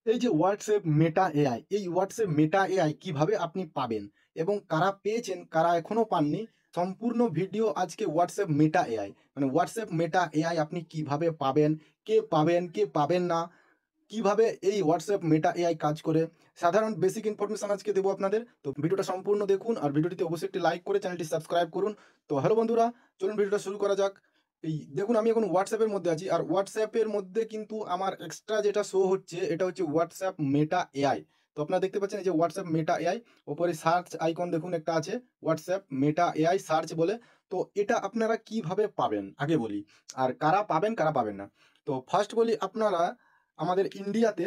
এই যে WhatsApp Meta AI, এই হোয়াটসঅ্যাপ মেটা এআই কিভাবে আপনি পাবেন এবং কারা পেয়েছেন, কারা এখনো পাননি, সম্পূর্ণ ভিডিও আজকে হোয়াটসঅ্যাপ মেটা এআই। মানে হোয়াটসঅ্যাপ মেটা এআই আপনি কিভাবে পাবেন, কে পাবেন না, কিভাবে এই হোয়াটসঅ্যাপ মেটা এআই কাজ করে, সাধারণ বেসিক ইনফরমেশন আজকে দেবো আপনাদের। তো ভিডিওটা সম্পূর্ণ দেখুন আর ভিডিওটিতে অবশ্যই একটি লাইক করে চ্যানেলটি সাবস্ক্রাইব করুন। তো হ্যালো বন্ধুরা, চলুন ভিডিওটা শুরু করা যাক। এই দেখুন আমি এখন হোয়াটসঅ্যাপের মধ্যে আছি আর হোয়াটসঅ্যাপের মধ্যে কিন্তু আমার এক্সট্রা যেটা শো হচ্ছে এটা হচ্ছে হোয়াটসঅ্যাপ মেটা এআই। তো আপনারা দেখতে পাচ্ছেন এই যে হোয়াটসঅ্যাপ মেটা এআই, ওপরে সার্চ আইকন দেখুন একটা আছে হোয়াটসঅ্যাপ মেটা এআই সার্চ বলে। তো এটা আপনারা কিভাবে পাবেন আগে বলি, আর কারা পাবেন কারা পাবেন না। তো ফার্স্ট বলি, আপনারা আমাদের ইন্ডিয়াতে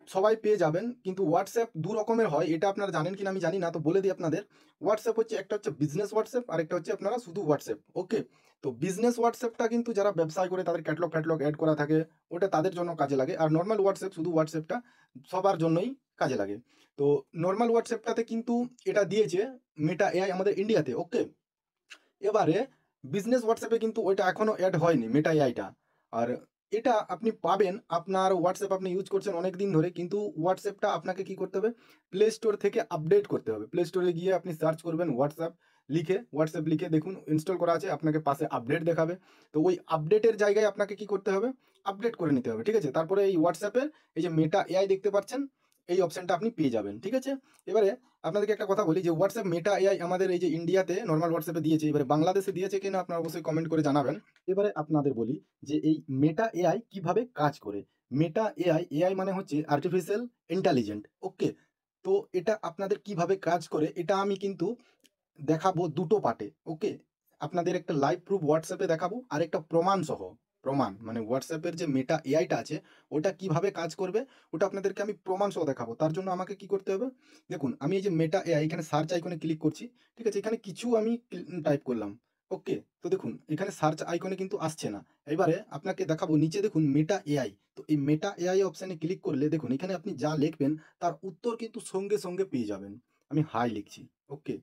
সবাই পেয়ে যাবেন, কিন্তু হোয়াটসঅ্যাপ দু রকমের হয়, এটা আপনারা জানেন কিনা আমি জানি না, তো বলে দিই আপনাদের। হোয়াটসঅ্যাপ হচ্ছে, একটা হচ্ছে বিজনেস হোয়াটসঅ্যাপ আর একটা হচ্ছে আপনারা শুধু হোয়াটসঅ্যাপ। ওকে, তো বিজনেস হোয়াটসঅ্যাপটা কিন্তু যারা ব্যবসায় করে তাদের ক্যাটলগ ফ্যাটলগ অ্যাড করা থাকে, ওটা তাদের জন্য কাজে লাগে। আর নর্মাল হোয়াটসঅ্যাপ, শুধু হোয়াটসঅ্যাপটা সবার জন্যই কাজে লাগে। তো নর্মাল হোয়াটসঅ্যাপটাতে কিন্তু এটা দিয়েছে মেটা এআই আমাদের ইন্ডিয়াতে। ওকে, এবারে বিজনেস হোয়াটসঅ্যাপে কিন্তু ওইটা এখনো অ্যাড হয়নি মেটা এআইটা। আর এটা আপনি পাবেন, আপনার হোয়াটসঅ্যাপ আপনি ইউজ করছেন অনেক দিন ধরে, কিন্তু হোয়াটসঅ্যাপটা আপনাকে কি করতে হবে, প্লে স্টোর থেকে আপডেট করতে হবে। প্লে স্টোরে গিয়ে আপনি সার্চ করবেন হোয়াটসঅ্যাপ লিখে দেখুন ইনস্টল করা আছে, আপনাকে পাশে আপডেট দেখাবে। তো ওই আপডেটের জায়গায় আপনাকে কি করতে হবে, আপডেট করে নিতে হবে, ঠিক আছে। তারপরে এই হোয়াটসঅ্যাপের এই যে মেটা এআই দেখতে পাচ্ছেন, এই অপশনটা আপনি পেয়ে যাবেন, ঠিক আছে। এবারে আপনাদেরকে একটা কথা বলি যে হোয়াটসঅ্যাপ মেটা এআই আমাদের এই যে ইন্ডিয়াতে নর্মাল হোয়াটসঅ্যাপে দিয়েছে, এবারে বাংলাদেশে দিয়েছে কিনা আপনারা অবশ্যই কমেন্ট করে জানাবেন। এবারে আপনাদের বলি যে এই মেটা এআই কিভাবে কাজ করে। মেটা এআই, এআই মানে হচ্ছে আর্টিফিশিয়াল ইন্টেলিজেন্ট। ওকে, তো এটা আপনাদের কিভাবে কাজ করে এটা আমি কিন্তু দেখাবো দুটো পার্টে। ওকে, আপনাদের একটা লাইভ প্রুফ হোয়াটসঅ্যাপে দেখাবো আর একটা প্রমাণ সহ। প্রমাণ মানে হোয়াটসঅ্যাপের যে মেটা এআইটা আছে ওটা কিভাবে কাজ করবে ওটা আপনাদেরকে আমি প্রমাণ সহ দেখাবো। তার জন্য আমাকে কি করতে হবে, দেখুন আমি এই যে মেটা এআই এখানে সার্চ আইকনে ক্লিক করছি, ঠিক আছে। এখানে কিছু আমি টাইপ করলাম। ওকে, তো দেখুন এখানে সার্চ আইকনে কিন্তু আসছে না। এবারে আপনাকে দেখাবো নিচে দেখুন মেটা এআই। তো এই মেটা এআই অপশানে ক্লিক করলে দেখুন এখানে আপনি যা লিখবেন তার উত্তর কিন্তু সঙ্গে সঙ্গে পেয়ে যাবেন। আমি হাই লিখছি। ওকে,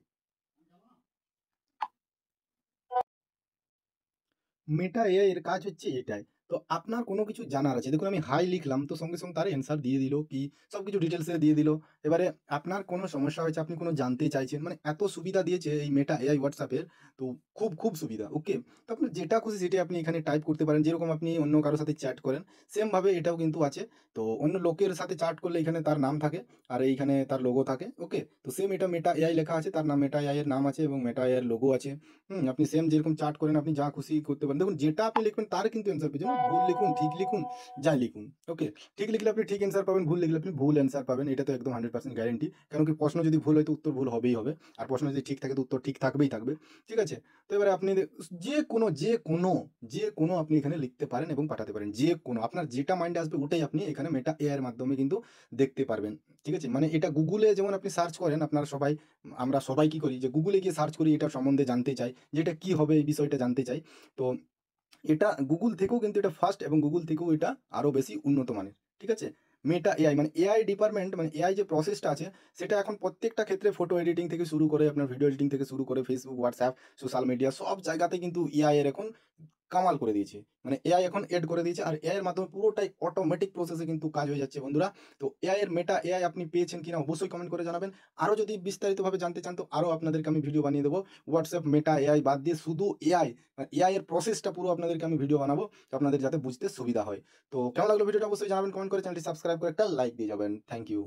মেটা এআই এর কাজ হচ্ছে এটাই। তো আপনার কোনো কিছু জানার আছে, দেখুন আমি হাই লিখলাম তো সঙ্গে সঙ্গে তার অ্যান্সার দিয়ে দিল, কি সবকিছু ডিটেলসে দিয়ে দিল। এবারে আপনার কোনো সমস্যা হয়েছে, আপনি কোনো জানতে চাইছেন, মানে এত সুবিধা দিয়েছে এই মেটা এআই হোয়াটসঅ্যাপের। তো খুব খুব সুবিধা। ওকে, তো আপনি যেটা খুশি সেটাই আপনি এখানে টাইপ করতে পারেন, যেরকম আপনি অন্য কারোর সাথে চ্যাট করেন সেম ভাবে এটাও কিন্তু আছে। তো অন্য লোকের সাথে চ্যাট করলে এখানে তার নাম থাকে আর এইখানে তার লোগো থাকে। ওকে, তো সেম এটা মেটা এআই লেখা আছে, তার নাম মেটা এআই এর নাম আছে এবং মেটা এআই এর লোগো আছে। আপনি সেম যেরকম চার্ট করেন আপনি যা খুশি করতে পারেন। দেখুন যেটা আপনি লিখবেন তার কিন্তু অ্যান্সার পেয়ে যাবেন। ভুল লিখুন, ঠিক লিখুন, যাই লিখুন। ওকে, ঠিক লিখলে আপনি ঠিক অ্যান্সার পাবেন, ভুল লিখলে আপনি ভুল অ্যান্সার পাবেন। এটা তো একদম 100% গ্যারেন্টি। কারণ কি প্রশ্ন যদি ভুল হয় তো উত্তর ভুল হবেই হবে। আর প্রশ্ন যদি ঠিক থাকে তো উত্তর ঠিক থাকবেই থাকবে। ঠিক আছে? তো এবারে আপনি যে কোনো আপনি এখানে লিখতে পারেন এবং পাঠাতে পারেন। যে কোনো আপনার যেটা মাইন্ডে আসবে ওটাই আপনি এখানে মেটা এআই এর মাধ্যমে কিন্তু দেখতে পারবেন। ঠিক আছে? মানে এটা গুগলে যেমন আপনি সার্চ করেন, আপনারা সবাই, আমরা সবাই কি করি যে গুগলে গিয়ে সার্চ করি এটা সম্বন্ধে জানতে চাই যে এটা কি হবে, এই বিষয়টা জানতে চাই। তো এটা গুগল থেকেও কিন্তু এটা ফার্স্ট এবং গুগল থেকেও এটা আরো বেশি উন্নত মানের। ঠিক আছে? মেটা এআই মানে এআই ডিপার্টমেন্ট, মানে এআই যে প্রসেসটা আছে সেটা এখন প্রত্যেকটা ক্ষেত্রে ফটো এডিটিং থেকে শুরু করে আপনার ভিডিও এডিটিং থেকে শুরু করে ফেসবুক, হোয়াটসঅ্যাপ, সোশ্যাল মিডিয়া সব জায়গাতে কিন্তু এআই এর এখন কামাল করে দিয়েছে। মানে এআই এখন এড করে দিয়েছে আর এআই এর মাধ্যমে পুরোটাই অটোমেটিক প্রসেসে কিন্তু কাজ হয়ে যাচ্ছে বন্ধুরা। তো এআই এর মেটা এআই আপনি পেয়েছেন কিনা অবশ্যই কমেন্ট করে জানাবেন। আরো যদি বিস্তারিতভাবে জানতে চান তো আরো আপনাদেরকে আমি ভিডিও বানিয়ে দেবো। হোয়াটসঅ্যাপ মেটা এআই বাদ দিয়ে শুধু এআই, এআই এর প্রসেসটা পুরো আপনাদেরকে আমি ভিডিও বানাবো আপনাদের যাতে বুঝতে সুবিধা হয়। তো কেমন লাগলো ভিডিওটা অবশ্যই জানাবেন কমেন্ট করে, চ্যানেলটি সাবস্ক্রাইব করে একটা লাইক দিয়ে যাবেন। Thank you.